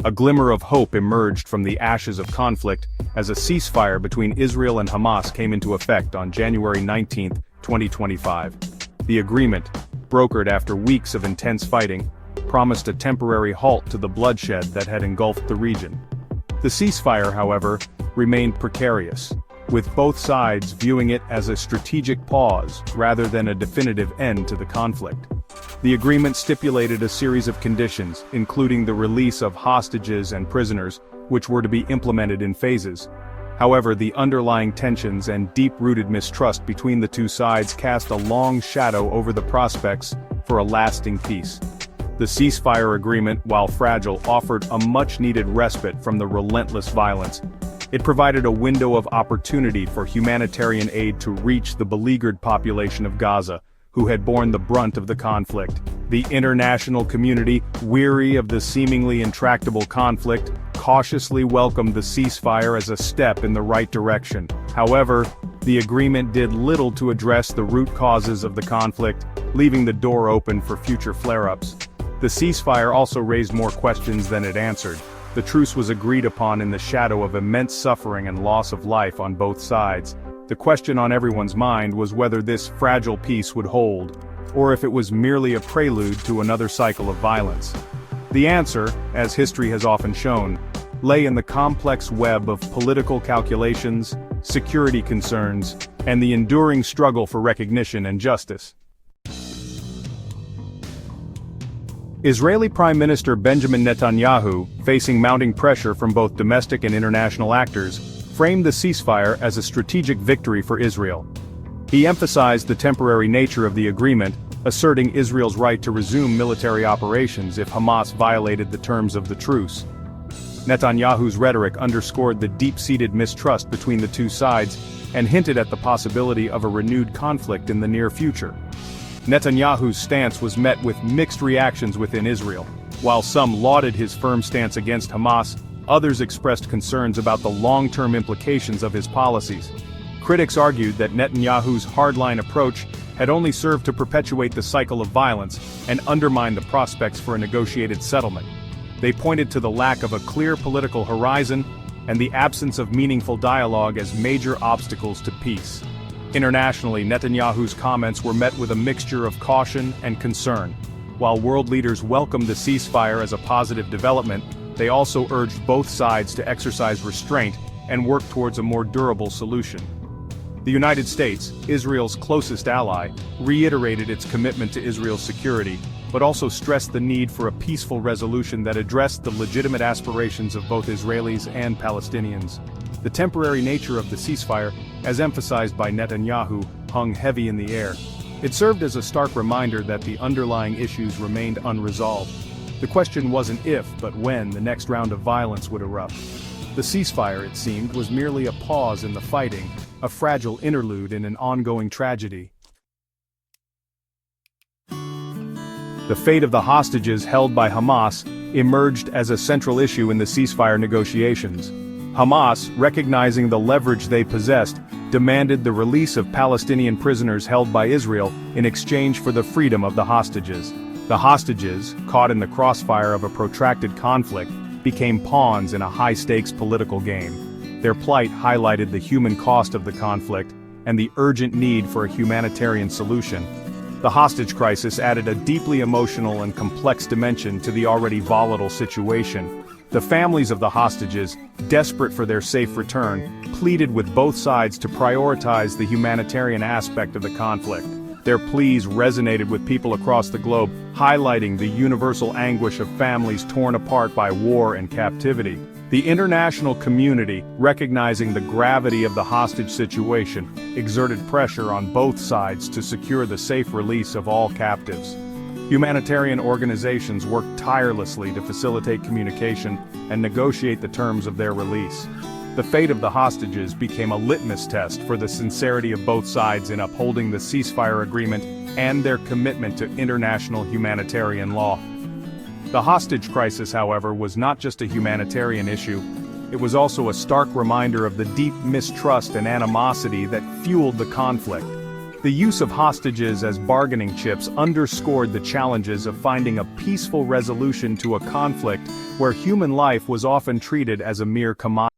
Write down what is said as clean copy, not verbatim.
A glimmer of hope emerged from the ashes of conflict as a ceasefire between Israel and Hamas came into effect on January 19, 2025. The agreement, brokered after weeks of intense fighting, promised a temporary halt to the bloodshed that had engulfed the region. The ceasefire, however, remained precarious, with both sides viewing it as a strategic pause rather than a definitive end to the conflict. The agreement stipulated a series of conditions, including the release of hostages and prisoners, which were to be implemented in phases. However, the underlying tensions and deep-rooted mistrust between the two sides cast a long shadow over the prospects for a lasting peace. The ceasefire agreement, while fragile, offered a much-needed respite from the relentless violence. It provided a window of opportunity for humanitarian aid to reach the beleaguered population of Gaza, who had borne the brunt of the conflict. The international community, weary of the seemingly intractable conflict, cautiously welcomed the ceasefire as a step in the right direction. However, the agreement did little to address the root causes of the conflict, leaving the door open for future flare-ups. The ceasefire also raised more questions than it answered. The truce was agreed upon in the shadow of immense suffering and loss of life on both sides. The question on everyone's mind was whether this fragile peace would hold, or if it was merely a prelude to another cycle of violence. The answer, as history has often shown, lay in the complex web of political calculations, security concerns, and the enduring struggle for recognition and justice. Israeli Prime Minister Benjamin Netanyahu, facing mounting pressure from both domestic and international actors, framed the ceasefire as a strategic victory for Israel. He emphasized the temporary nature of the agreement, asserting Israel's right to resume military operations if Hamas violated the terms of the truce. Netanyahu's rhetoric underscored the deep-seated mistrust between the two sides and hinted at the possibility of a renewed conflict in the near future. Netanyahu's stance was met with mixed reactions within Israel. While some lauded his firm stance against Hamas, others expressed concerns about the long-term implications of his policies. Critics argued that Netanyahu's hardline approach had only served to perpetuate the cycle of violence and undermine the prospects for a negotiated settlement. They pointed to the lack of a clear political horizon and the absence of meaningful dialogue as major obstacles to peace. Internationally, Netanyahu's comments were met with a mixture of caution and concern. While world leaders welcomed the ceasefire as a positive development, they also urged both sides to exercise restraint and work towards a more durable solution. The United States, Israel's closest ally, reiterated its commitment to Israel's security, but also stressed the need for a peaceful resolution that addressed the legitimate aspirations of both Israelis and Palestinians. The temporary nature of the ceasefire, as emphasized by Netanyahu, hung heavy in the air. It served as a stark reminder that the underlying issues remained unresolved. The question wasn't if, but when, the next round of violence would erupt. The ceasefire, it seemed, was merely a pause in the fighting, a fragile interlude in an ongoing tragedy. The fate of the hostages held by Hamas emerged as a central issue in the ceasefire negotiations. Hamas, recognizing the leverage they possessed, demanded the release of Palestinian prisoners held by Israel in exchange for the freedom of the hostages. The hostages, caught in the crossfire of a protracted conflict, became pawns in a high-stakes political game. Their plight highlighted the human cost of the conflict and the urgent need for a humanitarian solution. The hostage crisis added a deeply emotional and complex dimension to the already volatile situation. The families of the hostages, desperate for their safe return, pleaded with both sides to prioritize the humanitarian aspect of the conflict. Their pleas resonated with people across the globe, highlighting the universal anguish of families torn apart by war and captivity. The international community, recognizing the gravity of the hostage situation, exerted pressure on both sides to secure the safe release of all captives. Humanitarian organizations worked tirelessly to facilitate communication and negotiate the terms of their release. The fate of the hostages became a litmus test for the sincerity of both sides in upholding the ceasefire agreement and their commitment to international humanitarian law. The hostage crisis, however, was not just a humanitarian issue. It was also a stark reminder of the deep mistrust and animosity that fueled the conflict. The use of hostages as bargaining chips underscored the challenges of finding a peaceful resolution to a conflict where human life was often treated as a mere commodity.